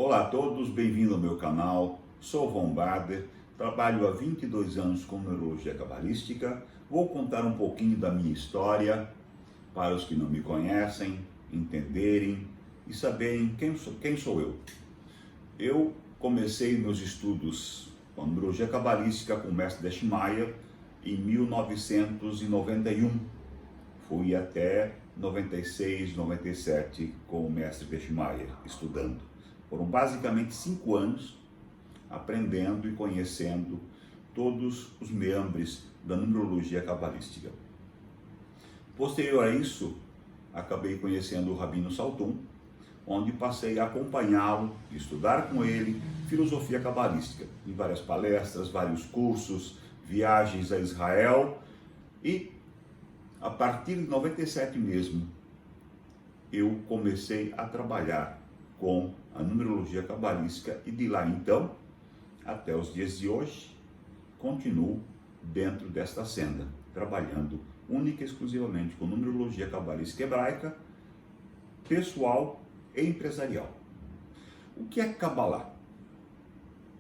Olá a todos, bem-vindo ao meu canal. Sou Von Bader, trabalho há 22 anos com numerologia cabalística. Vou contar um pouquinho da minha história para os que não me conhecem, entenderem e saberem quem sou eu. Eu comecei meus estudos com numerologia cabalística com o mestre Deschmeier em 1991. Fui até 96, 97 com o mestre Deschmeier estudando. Foram basicamente 5 anos aprendendo e conhecendo todos os meandres da numerologia cabalística. Posterior a isso, acabei conhecendo o Rabino Saltum, onde passei a acompanhá-lo, estudar com ele filosofia cabalística, em várias palestras, vários cursos, viagens a Israel, e a partir de 97 mesmo, eu comecei a trabalhar com a numerologia cabalística e de lá então, até os dias de hoje, continuo dentro desta senda, trabalhando única e exclusivamente com numerologia cabalística hebraica, pessoal e empresarial. O que é Kabbalah?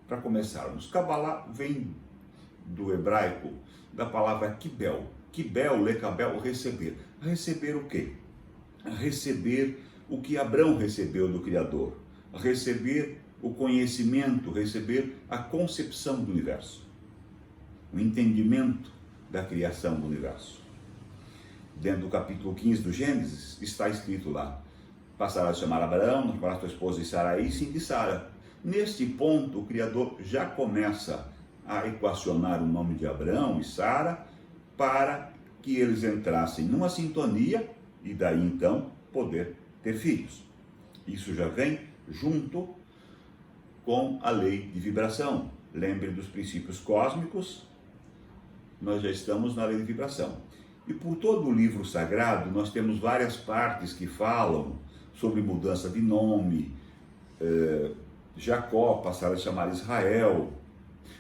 Para começarmos, Kabbalah vem do hebraico, da palavra kibel. Kibel, lekabel, receber. Receber o quê? Receber o que Abrão recebeu do Criador. Receber o conhecimento, receber a concepção do universo. O entendimento da criação do universo. Dentro do capítulo 15 do Gênesis, está escrito lá: passará a chamar Abraão, para tua esposa e Sarai, sim de Sara. Neste ponto, o Criador já começa a equacionar o nome de Abraão e Sara para que eles entrassem numa sintonia e daí então poder ter filhos. Isso já vem junto com a lei de vibração. Lembre dos princípios cósmicos, nós já estamos na lei de vibração. E por todo o livro sagrado nós temos várias partes que falam sobre mudança de nome, Jacó passará a chamar Israel.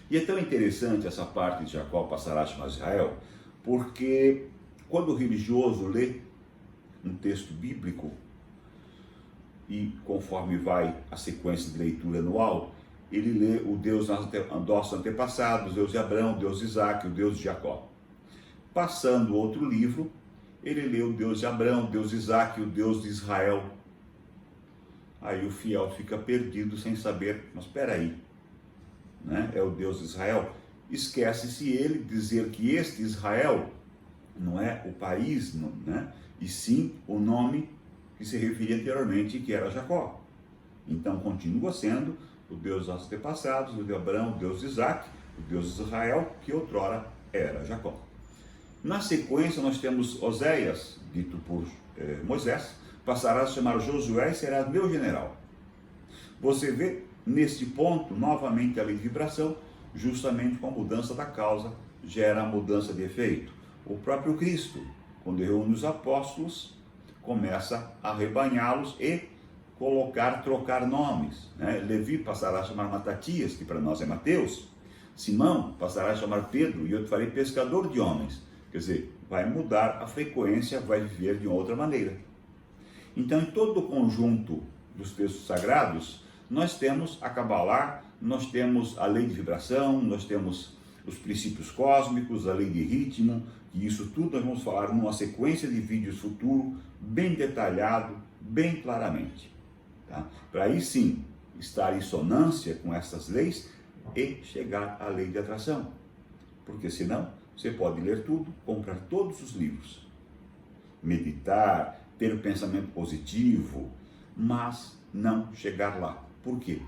E é tão interessante essa parte de Jacó passará a chamar Israel, porque quando o religioso lê um texto bíblico, e conforme vai a sequência de leitura anual, ele lê o Deus dos nossos antepassados, Deus de Abraão, Deus de Isaac, o Deus de Jacó. Passando outro livro, ele lê o Deus de Abraão, Deus de Isaac, o Deus de Israel. Aí o fiel fica perdido sem saber, mas espera aí, né? É o Deus de Israel? Esquece-se ele dizer que este Israel não é o país, né? E sim o nome que se referia anteriormente, que era Jacó. Então continua sendo o Deus dos nossos antepassados, o Deus de Abraão, o Deus de Isaac, o Deus de Israel, que outrora era Jacó. Na sequência nós temos Oséias, dito por Moisés: passarás a chamar Josué e serás meu general. Você vê neste ponto novamente a lei de vibração, justamente com a mudança da causa, gera a mudança de efeito. O próprio Cristo, quando reúne os apóstolos, começa a rebanhá-los e trocar nomes, né? Levi passará a chamar Matatias, que para nós é Mateus. Simão passará a chamar Pedro, e eu te farei pescador de homens. Quer dizer, vai mudar a frequência, vai viver de outra maneira. Então, em todo o conjunto dos textos sagrados, nós temos a Kabbalah, nós temos a lei de vibração, nós temos os princípios cósmicos, a lei de ritmo, e isso tudo nós vamos falar numa sequência de vídeos futuro, bem detalhado, bem claramente. Tá? Para aí sim, estar em sonância com essas leis e chegar à lei de atração. Porque senão, você pode ler tudo, comprar todos os livros, meditar, ter um pensamento positivo, mas não chegar lá. Por quê?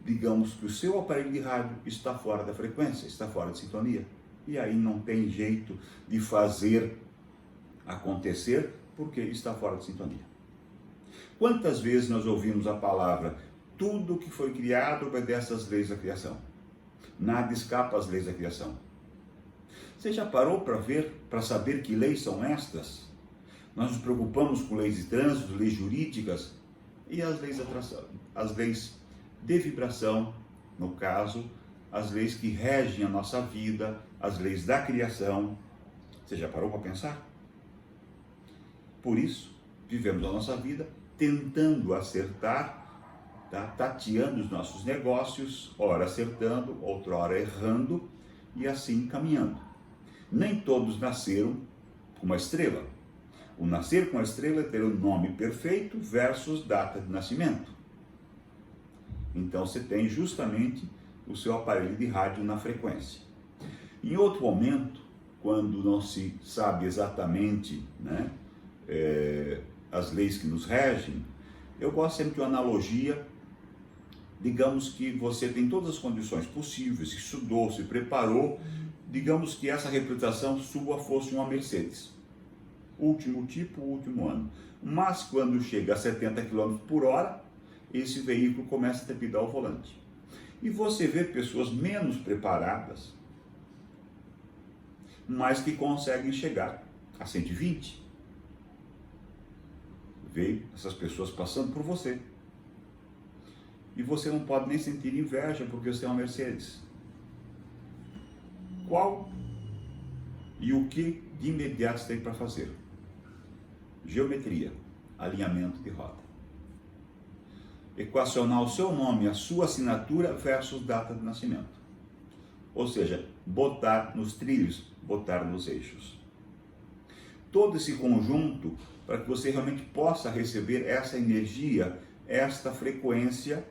Digamos que o seu aparelho de rádio está fora da frequência, está fora de sintonia. E aí não tem jeito de fazer acontecer, porque está fora de sintonia. Quantas vezes nós ouvimos a palavra: tudo que foi criado obedece às leis da criação, nada escapa às leis da criação? Você já parou para ver, para saber que leis são estas? Nós nos preocupamos com leis de trânsito, leis jurídicas e as leis de atração, as leis de vibração, no caso, as leis que regem a nossa vida, as leis da criação. Você já parou para pensar? Por isso, vivemos a nossa vida tentando acertar tá? Tateando os nossos negócios, ora acertando, outrora errando e assim caminhando. Nem todos nasceram com uma estrela. O nascer com a estrela é ter o nome perfeito versus data de nascimento. Então você tem justamente o seu aparelho de rádio na frequência. Em outro momento, quando não se sabe exatamente, né, as leis que nos regem, eu gosto sempre de uma analogia. Digamos que você tem todas as condições possíveis, estudou, se preparou, digamos que essa reputação sua fosse uma Mercedes. Último tipo, último ano. Mas quando chega a 70 km por hora, esse veículo começa a trepidar o volante. E você vê pessoas menos preparadas, mas que conseguem chegar a 120. Vê essas pessoas passando por você. E você não pode nem sentir inveja porque você é uma Mercedes. Qual e o que de imediato você tem para fazer? Geometria, alinhamento de roda. Equacionar o seu nome, a sua assinatura versus data de nascimento. Ou seja, botar nos trilhos, botar nos eixos. Todo esse conjunto para que você realmente possa receber essa energia, esta frequência,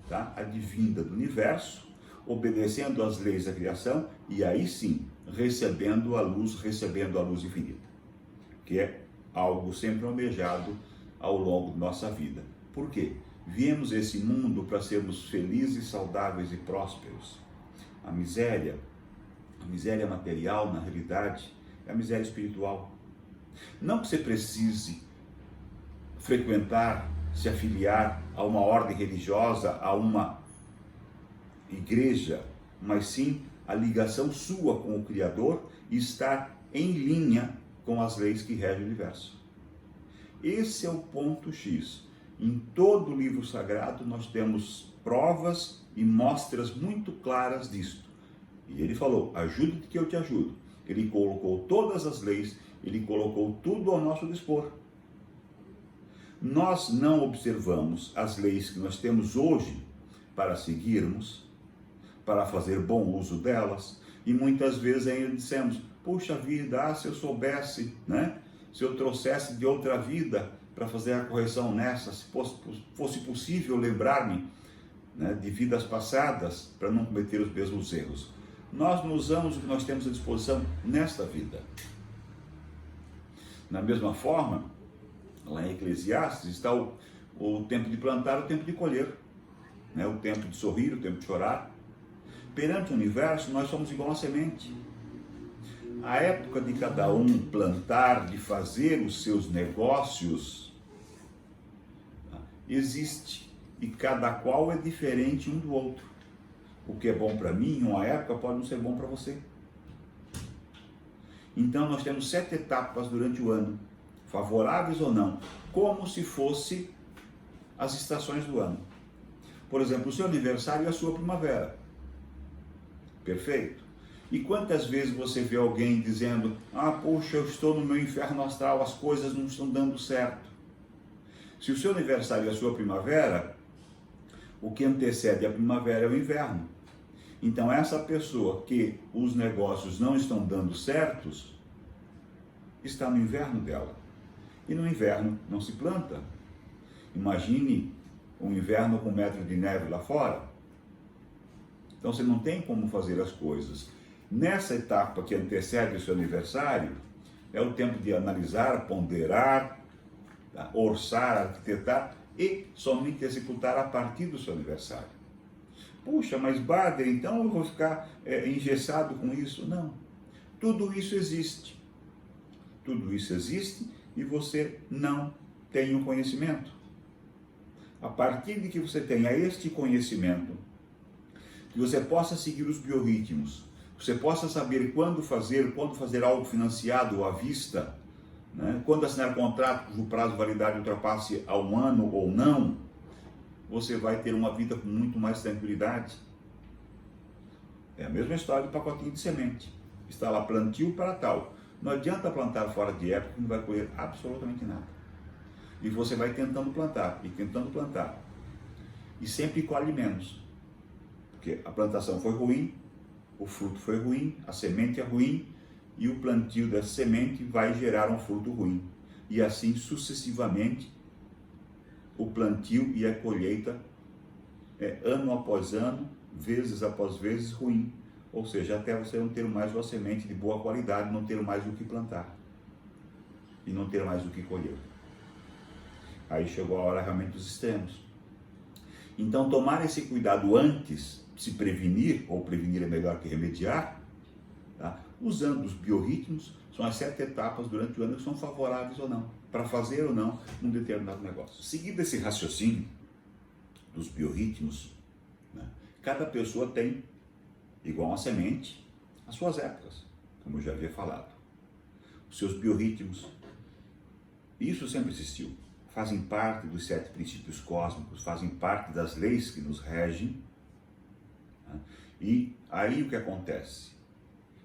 tá? Advinda do universo, obedecendo às leis da criação e aí sim, recebendo a luz infinita, que é algo sempre almejado ao longo de nossa vida. Por quê? Viemos a esse mundo para sermos felizes, saudáveis e prósperos. A miséria material, na realidade, é a miséria espiritual. Não que você precise frequentar, se afiliar a uma ordem religiosa, a uma igreja, mas sim a ligação sua com o Criador e estar em linha com as leis que regem o universo. Esse é o ponto X. Em todo o livro sagrado nós temos provas e mostras muito claras disto. E ele falou, ajude-te que eu te ajudo. Ele colocou todas as leis, ele colocou tudo ao nosso dispor. Nós não observamos as leis que nós temos hoje para seguirmos, para fazer bom uso delas, e muitas vezes ainda dissemos, puxa vida, se eu soubesse, né? Se eu trouxesse de outra vida para fazer a correção nessa, se fosse possível lembrar-me, né, de vidas passadas para não cometer os mesmos erros. Nós não usamos o que nós temos à disposição nesta vida. Da mesma forma, lá em Eclesiastes está o tempo de plantar, o tempo de colher, né? O tempo de sorrir, o tempo de chorar. Perante o universo, nós somos igual a semente. A época de cada um plantar, de fazer os seus negócios, existe, e cada qual é diferente um do outro. O que é bom para mim em uma época pode não ser bom para você. Então nós temos 7 etapas durante o ano, favoráveis ou não, como se fosse as estações do ano. Por exemplo, o seu aniversário é a sua primavera. Perfeito? E quantas vezes você vê alguém dizendo, poxa, eu estou no meu inferno astral, as coisas não estão dando certo. Se o seu aniversário é a sua primavera, o que antecede a primavera é o inverno. Então essa pessoa que os negócios não estão dando certos, está no inverno dela. E no inverno não se planta. Imagine um inverno com 1 metro de neve lá fora. Então você não tem como fazer as coisas. Nessa etapa que antecede o seu aniversário, é o tempo de analisar, ponderar, orçar, arquitetar e somente executar a partir do seu aniversário. Puxa, mas Bader, então eu vou ficar engessado com isso? Não. Tudo isso existe. Tudo isso existe e você não tem o conhecimento. A partir de que você tenha este conhecimento, que você possa seguir os biorritmos, você possa saber quando fazer algo financiado ou à vista, né? Quando assinar contrato cujo prazo de validade ultrapasse a 1 ano ou não, você vai ter uma vida com muito mais tranquilidade. É a mesma história do pacotinho de semente. Está lá plantio para tal. Não adianta plantar fora de época, não vai colher absolutamente nada. E você vai tentando plantar e tentando plantar. e sempre colhe menos. Porque a plantação foi ruim, o fruto foi ruim, a semente é ruim, e o plantio dessa semente vai gerar um fruto ruim. E assim sucessivamente, o plantio e a colheita ano após ano, vezes após vezes, ruim. Ou seja, até você não ter mais uma semente de boa qualidade, não ter mais o que plantar e não ter mais o que colher. Aí chegou a hora realmente dos extremos. Então, tomar esse cuidado antes, se prevenir, ou prevenir é melhor que remediar, tá? Usando os biorritmos, são as 7 etapas durante o ano que são favoráveis ou não, para fazer ou não um determinado negócio. Seguindo esse raciocínio dos biorritmos, né, cada pessoa tem, igual uma semente, as suas épocas, como eu já havia falado. Os seus biorritmos, isso sempre existiu, fazem parte dos 7 princípios cósmicos, fazem parte das leis que nos regem, né? E aí o que acontece?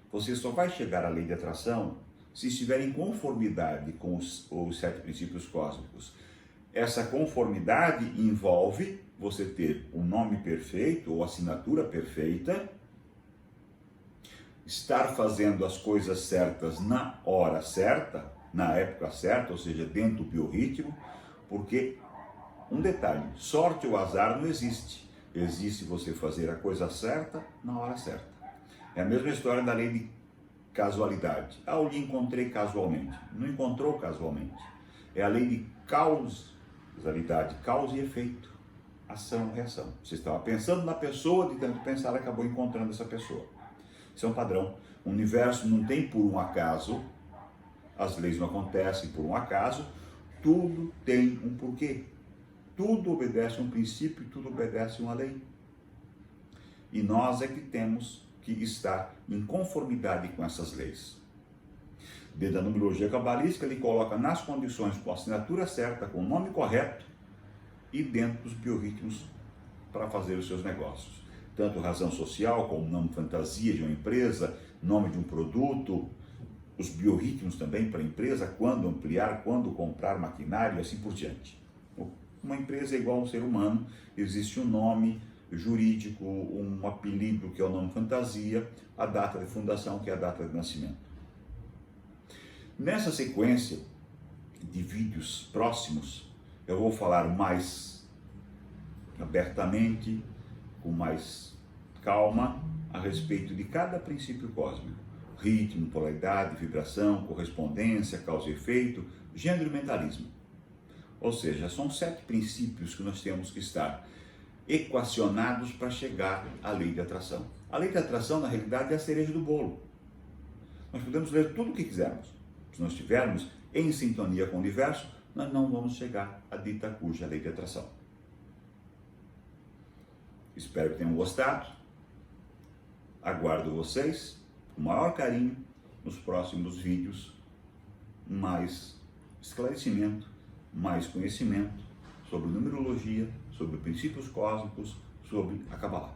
Você só vai chegar à lei de atração se estiver em conformidade com os 7 princípios cósmicos. Essa conformidade envolve você ter um nome perfeito ou assinatura perfeita, estar fazendo as coisas certas na hora certa, na época certa, ou seja, dentro do biorritmo, porque, um detalhe, sorte ou azar não existe. Existe você fazer a coisa certa na hora certa. É a mesma história da lei de casualidade. Ah, eu lhe encontrei casualmente. Não encontrou casualmente. É a lei de causalidade, causa e efeito. Ação e reação. Você estava pensando na pessoa, de tanto pensar, acabou encontrando essa pessoa. Isso é um padrão. O universo não tem por um acaso, as leis não acontecem por um acaso, tudo tem um porquê. Tudo obedece a um princípio, tudo obedece a uma lei. E nós é que temos que estar em conformidade com essas leis. Dentro da numerologia cabalística, ele coloca nas condições com a assinatura certa, com o nome correto e dentro dos biorritmos para fazer os seus negócios. Tanto razão social, como nome fantasia de uma empresa, nome de um produto, os biorritmos também para a empresa, quando ampliar, quando comprar maquinário e assim por diante. Uma empresa é igual a um ser humano, existe um nome jurídico, um apelido que é o nome fantasia, a data de fundação que é a data de nascimento. Nessa sequência de vídeos próximos, eu vou falar mais abertamente, com mais calma, a respeito de cada princípio cósmico. Ritmo, polaridade, vibração, correspondência, causa e efeito, gênero e mentalismo. Ou seja, são 7 princípios que nós temos que estar equacionados para chegar à lei de atração. A lei de atração, na realidade, é a cereja do bolo. Nós podemos ler tudo o que quisermos. Se nós estivermos em sintonia com o universo, nós não vamos chegar à dita cuja lei de atração. Espero que tenham gostado. Aguardo vocês com o maior carinho nos próximos vídeos. Mais esclarecimento, mais conhecimento sobre numerologia, sobre princípios cósmicos, sobre a Kabbalah.